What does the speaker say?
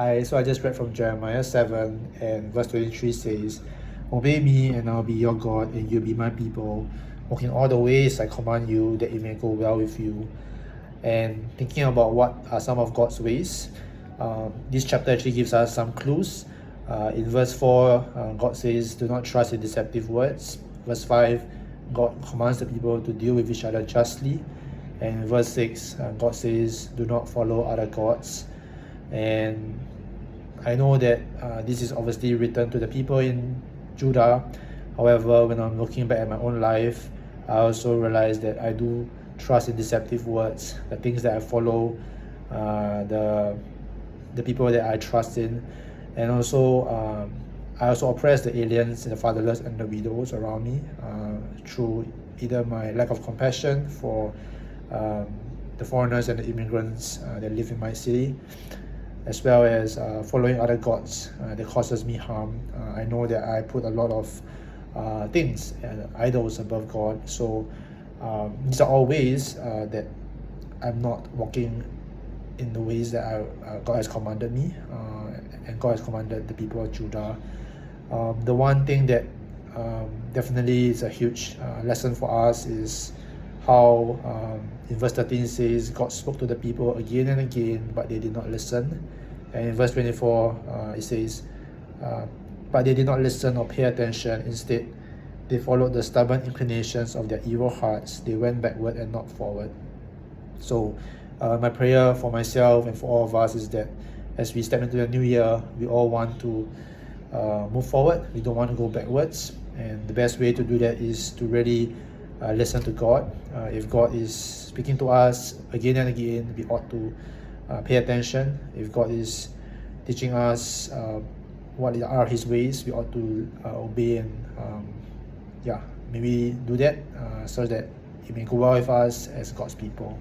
So I just read from Jeremiah 7 and verse 23 says, "Obey me and I'll be your God and you'll be my people, walking all the ways I command you that it may go well with you." And thinking about what are some of God's ways, this chapter actually gives us some clues. In verse 4, God says, "Do not trust in deceptive words." Verse 5, God commands the people to deal with each other justly. And in verse 6, God says, "Do not follow other gods." And I know that this is obviously written to the people in Judah. However, when I'm looking back at my own life, I also realize that I do trust in deceptive words, the things that I follow, the people that I trust in, and also I also oppress the aliens, the fatherless, and the widows around me through either my lack of compassion for the foreigners and the immigrants that live in my city, as well as following other gods that causes me harm. I know that I put a lot of things and idols above God, so these are all ways that I'm not walking in the ways that God has commanded me, and God has commanded the people of Judah. The one thing that definitely is a huge lesson for us is how in verse 13 says, "God spoke to the people again and again, but they did not listen." And in verse 24 it says, "But they did not listen or pay attention. Instead, they followed the stubborn inclinations of their evil hearts. They went backward and not forward." So my prayer for myself and for all of us is that as we step into the new year, we all want to move forward. We don't want to go backwards. And the best way to do that is to really listen to God. If God is speaking to us again and again, we ought to pay attention. If God is teaching us what are His ways, we ought to obey and maybe do that so that it may go well with us as God's people.